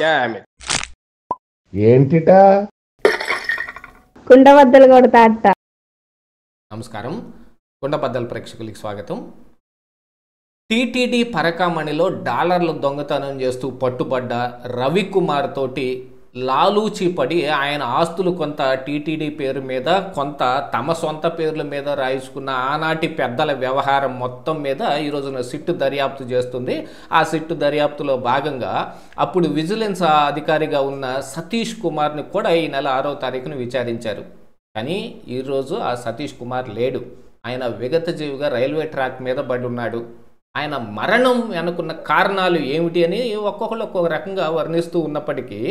Damn it. ఏంటిటా కుండబద్దలు కొడతా అత్త. నమస్కారం, కుండబద్దల ప్రేక్షకులకి స్వాగతం. టీటీడీ పరకామణిలో డాలర్లు దొంగతనం చేస్తూ పట్టుబడ్డ రవికుమార్ తోటి లాలూచి పడి ఆయన ఆస్తులు కొంత టీటీడీ పేరు మీద, కొంత తమ సొంత పేర్ల మీద రాయించుకున్న ఆనాటి పెద్దల వ్యవహారం మొత్తం మీద ఈరోజున సిట్టు దర్యాప్తు చేస్తుంది. ఆ సిట్టు దర్యాప్తులో భాగంగా అప్పుడు విజిలెన్స్ అధికారిగా ఉన్న సతీష్ కుమార్ని కూడా ఈ నెల 6వ తారీఖున విచారించారు. కానీ ఈరోజు ఆ సతీష్ కుమార్ లేడు. ఆయన విగతజీవిగా రైల్వే ట్రాక్ మీద పడి ఉన్నాడు. ఆయన మరణం వెనుకున్న కారణాలు ఏమిటి అని ఒక్కొక్కరు ఒక్కొక్క రకంగా వర్ణిస్తూ ఉన్నప్పటికీ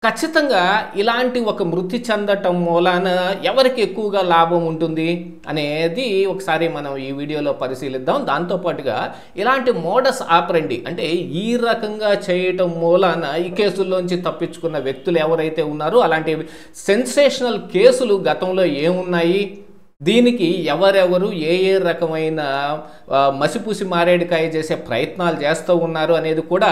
ఖచ్చితంగా ఇలాంటి ఒక మృతి చెందటం మూలాన ఎవరికి ఎక్కువగా లాభం ఉంటుంది అనేది ఒకసారి మనం ఈ వీడియోలో పరిశీలిద్దాం. దాంతోపాటుగా ఇలాంటి మోడస్ ఆపరండి అంటే ఈ రకంగా చేయటం మూలాన ఈ కేసుల్లోంచి తప్పించుకున్న వ్యక్తులు ఎవరైతే ఉన్నారో అలాంటి సెన్సేషనల్ కేసులు గతంలో ఏమున్నాయి, దీనికి ఎవరెవరు ఏ రకమైన మసిపూసి మారేడుకాయ చేసే ప్రయత్నాలు చేస్తూ ఉన్నారు అనేది కూడా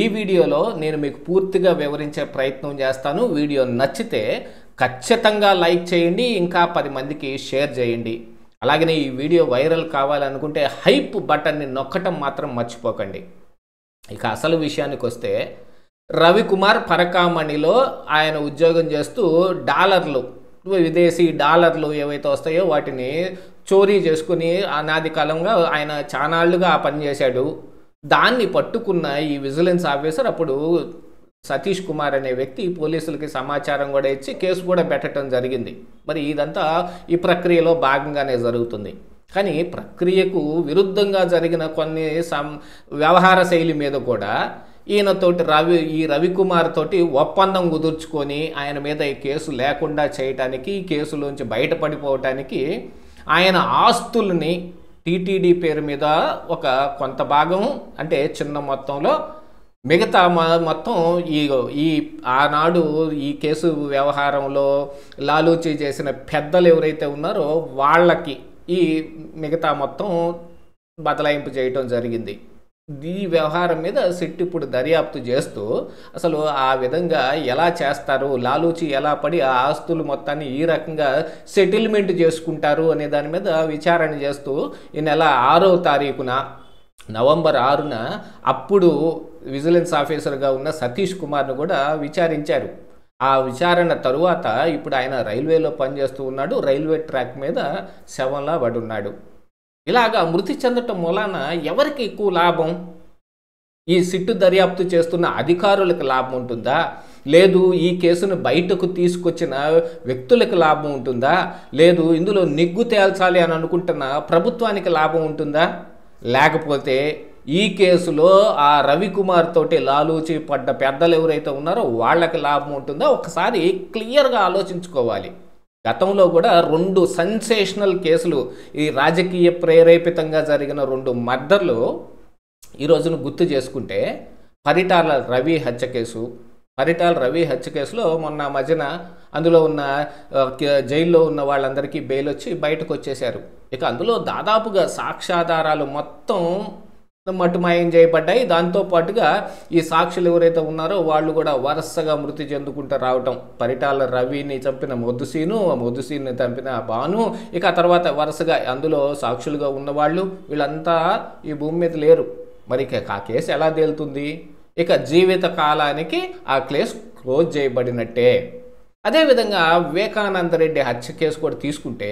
ఈ వీడియోలో నేను మీకు పూర్తిగా వివరించే ప్రయత్నం చేస్తాను. వీడియో నచ్చితే ఖచ్చితంగా లైక్ చేయండి, ఇంకా 10 మందికి షేర్ చేయండి. అలాగనే ఈ వీడియో వైరల్ కావాలనుకుంటే హైప్ బటన్ని నొక్కటం మాత్రం మర్చిపోకండి. ఇక అసలు విషయానికి వస్తే, రవికుమార్ పరకామణిలో ఆయన ఉద్యోగం చేస్తూ డాలర్లు, విదేశీ డాలర్లు ఏవైతే వస్తాయో వాటిని చోరీ చేసుకుని అనాది కాలంగా ఆయన చానాళ్లుగా ఆ పని చేశాడు. దాన్ని పట్టుకున్న ఈ విజిలెన్స్ ఆఫీసర్ అప్పుడు సతీష్ కుమార్ అనే వ్యక్తి పోలీసులకి సమాచారం కూడా ఇచ్చి కేసు కూడా పెట్టడం జరిగింది. మరి ఇదంతా ఈ ప్రక్రియలో భాగంగానే జరుగుతుంది. కానీ ప్రక్రియకు విరుద్ధంగా జరిగిన కొన్ని వ్యవహార శైలి మీద కూడా ఈయనతోటి ఈ రవికుమార్ తోటి ఒప్పందం కుదుర్చుకొని ఆయన మీద ఈ కేసు లేకుండా చేయటానికి, ఈ కేసులోంచి బయటపడిపోవటానికి ఆయన ఆస్తుల్ని టీటీడీ పేరు మీద ఒక కొంత భాగం అంటే చిన్న మొత్తంలో, మిగతా మొత్తం ఈ ఆనాడు ఈ కేసు వ్యవహారంలో లాలూచి చేసిన పెద్దలు ఎవరైతే ఉన్నారో వాళ్ళకి ఈ మిగతా మొత్తం బదలాయింపు చేయటం జరిగింది. ఈ వ్యవహారం మీద సిట్ ఇప్పుడు దర్యాప్తు చేస్తూ అసలు ఆ విధంగా ఎలా చేస్తారు, లాలూచి ఎలా పడి ఆ ఆస్తులు మొత్తాన్ని ఈ రకంగా సెటిల్మెంట్ చేసుకుంటారు అనే దాని మీద విచారణ చేస్తూ ఈ నెల 6వ తారీఖున నవంబర్ 6న అప్పుడు విజిలెన్స్ ఆఫీసర్గా ఉన్న సతీష్ కుమార్ను కూడా విచారించారు. ఆ విచారణ తరువాత ఇప్పుడు ఆయన రైల్వేలో పనిచేస్తూ ఉన్నాడు. రైల్వే ట్రాక్ మీద శవంలా పడి ఉన్నాడు. ఇలాగా మృతి చెందటం మూలాన ఎవరికి ఎక్కువ లాభం? ఈ సిట్టు దర్యాప్తు చేస్తున్న అధికారులకు లాభం ఉంటుందా, లేదు ఈ కేసును బయటకు తీసుకొచ్చిన వ్యక్తులకు లాభం ఉంటుందా, లేదు ఇందులో నిగ్గు తేల్చాలి అని అనుకుంటున్న ప్రభుత్వానికి లాభం ఉంటుందా, లేకపోతే ఈ కేసులో ఆ రవికుమార్ తోటి లాలూచి పడ్డ పెద్దలు ఎవరైతే ఉన్నారో వాళ్ళకి లాభం ఉంటుందా? ఒకసారి క్లియర్గా ఆలోచించుకోవాలి. గతంలో కూడా 2 సెన్సేషనల్ కేసులు, ఈ రాజకీయ ప్రేరేపితంగా జరిగిన 2 మర్డర్లు ఈ రోజును గుర్తు చేసుకుంటే, పరిటాల రవి హత్య కేసు, పరిటాల రవి హత్య కేసులో మొన్న మధ్యన అందులో ఉన్న జైల్లో ఉన్న వాళ్ళందరికీ బెయిల్ వచ్చి బయటకు వచ్చేశారు. ఇక అందులో దాదాపుగా సాక్ష్యాధారాలు మొత్తం మటుమాయం చేయబడ్డాయి. దాంతోపాటుగా ఈ సాక్షులు ఎవరైతే ఉన్నారో వాళ్ళు కూడా వరుసగా మృతి చెందుకుంటూ రావటం. పరిటాల రవిని చంపిన మొద్దుసీని చంపిన భాను, ఇక తర్వాత వరుసగా అందులో సాక్షులుగా ఉన్నవాళ్ళు వీళ్ళంతా ఈ భూమి మీద లేరు. మరి ఆ కేసు ఎలా తేలుతుంది? ఇక జీవిత కాలానికి ఆ కేసు క్లోజ్ చేయబడినట్టే. అదేవిధంగా వివేకానంద రెడ్డి హత్య కేసు కూడా తీసుకుంటే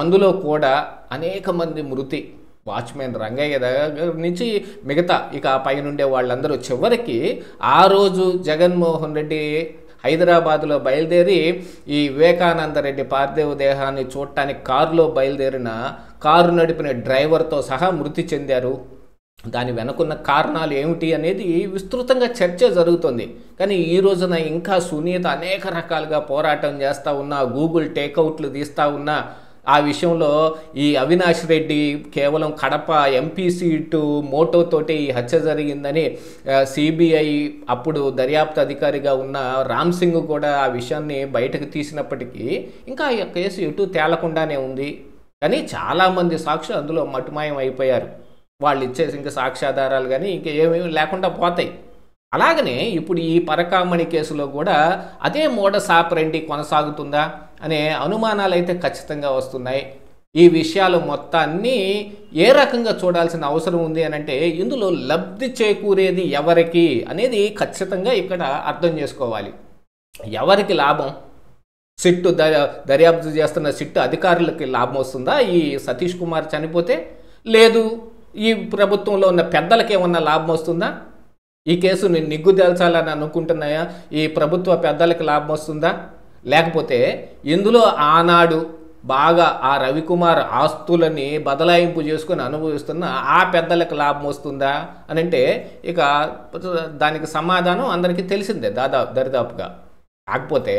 అందులో కూడా అనేక మంది మృతి, వాచ్మెన్ రంగయ్య దగ్గర నుంచి మిగతా ఇక పైనుండే వాళ్ళందరూ చివరికి ఆ రోజు జగన్మోహన్ రెడ్డి హైదరాబాద్లో బయలుదేరి ఈ వివేకానంద రెడ్డి పార్థివ దేహాన్ని చూడటానికి కారులో బయలుదేరిన కారు నడిపిన డ్రైవర్తో సహా మృతి చెందారు. దాని వెనుకున్న కారణాలు ఏమిటి అనేది విస్తృతంగా చర్చ జరుగుతుంది. కానీ ఈ రోజున ఇంకా సునీత అనేక రకాలుగా పోరాటం చేస్తూ ఉన్నా, గూగుల్ టేక్అవుట్లు తీస్తూ ఉన్నా, ఆ విషయంలో ఈ అవినాష్ రెడ్డి కేవలం కడప ఎంపీ సీటు మోటోతోటి ఈ హత్య జరిగిందని సిబిఐ అప్పుడు దర్యాప్తు అధికారిగా ఉన్న రామ్ సింగ్ కూడా ఆ విషయాన్ని బయటకు తీసినప్పటికీ ఇంకా ఈ కేసు ఎటు తేలకుండానే ఉంది. కానీ చాలామంది సాక్షులు అందులో మటుమాయం అయిపోయారు. వాళ్ళు ఇచ్చేసి ఇంకా సాక్ష్యాధారాలు కానీ ఇంకా ఏమేమి లేకుండా పోతాయి. అలాగనే ఇప్పుడు ఈ పరకామణి కేసులో కూడా అదే మోడస్ ఆపరెండి కొనసాగుతుందా అనే అనుమానాలు అయితే ఖచ్చితంగా వస్తున్నాయి. ఈ విషయాలు మొత్తాన్ని ఏ రకంగా చూడాల్సిన అవసరం ఉంది అని అంటే ఇందులో లబ్ధి చేకూరేది ఎవరికి అనేది ఖచ్చితంగా ఇక్కడ అర్థం చేసుకోవాలి. ఎవరికి లాభం? సిట్టు దర్యాప్తు చేస్తున్న సిట్టు అధికారులకి లాభం వస్తుందా ఈ సతీష్ కుమార్ చనిపోతే? లేదు ఈ ప్రభుత్వంలో ఉన్న పెద్దలకి ఏమన్నా లాభం వస్తుందా? ఈ కేసు నిగ్గు తేల్చాలని అనుకుంటున్నాయా ఈ ప్రభుత్వ పెద్దలకి లాభం వస్తుందా? లేకపోతే ఇందులో ఆనాడు బాగా ఆ రవికుమార్ ఆస్తులని బదలాయింపు చేసుకొని అనుభవిస్తున్న ఆ పెద్దలకు లాభం వస్తుందా అని అంటే ఇక దానికి సమాధానం అందరికీ తెలిసిందే దరిదాపుగా. కాకపోతే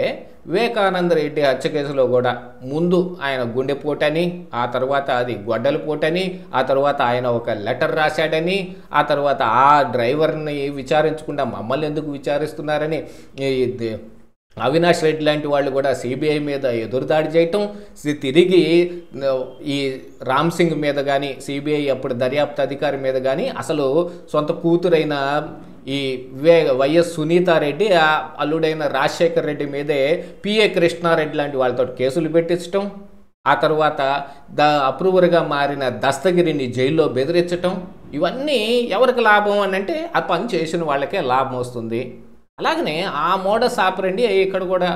వివేకానంద రెడ్డి హత్య కేసులో కూడా ముందు ఆయన గుండెపోటని, ఆ తర్వాత అది గొడ్డల పోటని, ఆ తర్వాత ఆయన ఒక లెటర్ రాశాడని, ఆ తర్వాత ఆ డ్రైవర్ని విచారించకుండా మమ్మల్ని ఎందుకు విచారిస్తున్నారని అవినాష్ రెడ్డి లాంటి వాళ్ళు కూడా సిబిఐ మీద ఎదురుదాడి చేయటం, తిరిగి ఈ రామ్ సింగ్ మీద కానీ సిబిఐ అప్పుడు దర్యాప్తు అధికారి మీద కానీ అసలు సొంత కూతురైన ఈ వైఎస్ సునీతారెడ్డి అల్లుడైన రాజశేఖర్ రెడ్డి మీదే పిఏ కృష్ణారెడ్డి లాంటి వాళ్ళతో కేసులు పెట్టించటం, ఆ తర్వాత అప్రూవర్గా మారిన దస్తగిరిని జైల్లో బెదిరించటం, ఇవన్నీ ఎవరికి లాభం అని అంటే ఆ పని చేసిన వాళ్ళకే లాభం వస్తుంది. అలాగనే ఆ మోడస్ ఆపరెండి ఇక్కడ కూడా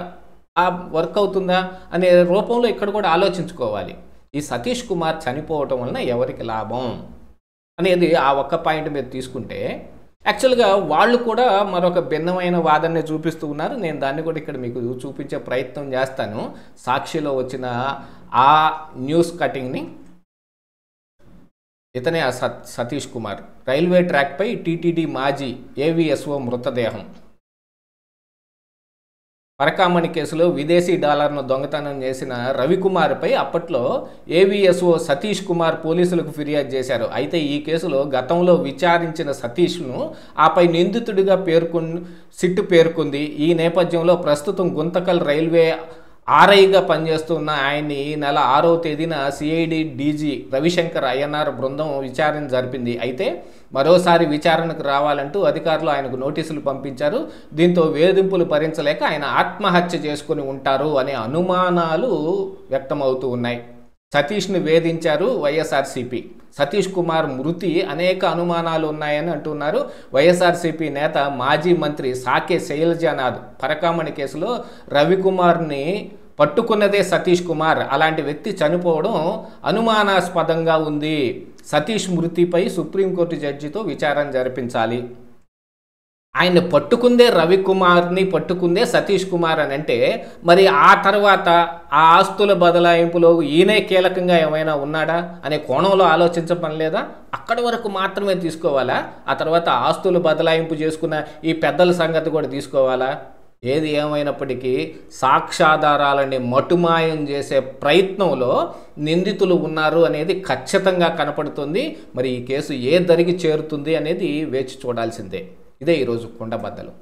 ఆ వర్క్ అవుతుందా అనే రూపంలో ఇక్కడ కూడా ఆలోచించుకోవాలి. ఈ సతీష్ కుమార్ చనిపోవటం వలన ఎవరికి లాభం అనేది ఆ ఒక్క పాయింట్ మీద తీసుకుంటే యాక్చువల్గా వాళ్ళు కూడా మరొక భిన్నమైన వాదనని చూపిస్తూ ఉన్నారు. నేను దాన్ని కూడా ఇక్కడ మీకు చూపించే ప్రయత్నం చేస్తాను. సాక్షిలో వచ్చిన ఆ న్యూస్ కటింగ్ని. ఇతనే ఆ సతీష్ కుమార్. రైల్వే ట్రాక్పై టీటీడీ మాజీ ఏవీఎస్ఓ మృతదేహం. పరకామణి కేసులో విదేశీ డాలర్ను దొంగతనం చేసిన రవికుమార్పై అప్పట్లో ఏవీఎస్ఓ సతీష్ కుమార్ పోలీసులకు ఫిర్యాదు చేశారు. అయితే ఈ కేసులో గతంలో విచారించిన సతీష్ను ఆపై నిందితుడిగా సిట్టు పేర్కొంది. ఈ నేపథ్యంలో ప్రస్తుతం గుంతకల్ రైల్వే ఆర్ఐగా పనిచేస్తున్న ఆయన్ని ఈ నెల 6వ తేదీన సిఐడి డీజీ రవిశంకర్ అయ్యనార్ బృందం విచారణ జరిపింది. అయితే మరోసారి విచారణకు రావాలంటూ అధికారులు ఆయనకు నోటీసులు పంపించారు. దీంతో వేధింపులు భరించలేక ఆయన ఆత్మహత్య చేసుకుని ఉంటారు అనే అనుమానాలు వ్యక్తమవుతూ ఉన్నాయి. సతీష్ను వేధించారు వైఎస్ఆర్సీపీ. సతీష్ కుమార్ మృతి అనేక అనుమానాలు ఉన్నాయని అంటున్నారు. వైఎస్ఆర్సీపీ నేత మాజీ మంత్రి సాకే శైలజానాథ్ పరకామణి కేసులో రవికుమార్ని పట్టుకున్నదే సతీష్ కుమార్, అలాంటి వ్యక్తి చనిపోవడం అనుమానాస్పదంగా ఉంది. సతీష్ మృతిపై సుప్రీంకోర్టు జడ్జితో విచారణ జరిపించాలి. ఆయన పట్టుకుందే రవికుమార్ని పట్టుకుందే సతీష్ కుమార్ అని అంటే మరి ఆ తర్వాత ఆ ఆస్తుల బదలాయింపులో ఈయనే కీలకంగా ఏమైనా ఉన్నాడా అనే కోణంలో ఆలోచించడం లేదా? అక్కడి వరకు మాత్రమే తీసుకోవాలా? ఆ తర్వాత ఆస్తులు బదలాయింపు చేసుకున్న ఈ పెద్దల సంగతి కూడా తీసుకోవాలా? ఏది ఏమైనప్పటికీ సాక్ష్యాధారాలని మటుమాయం చేసే ప్రయత్నంలో నిందితులు ఉన్నారు అనేది ఖచ్చితంగా కనపడుతుంది. మరి ఈ కేసు ఏ దరికి చేరుతుంది అనేది వేచి చూడాల్సిందే. ఇదే ఈరోజు కుండబద్దలు.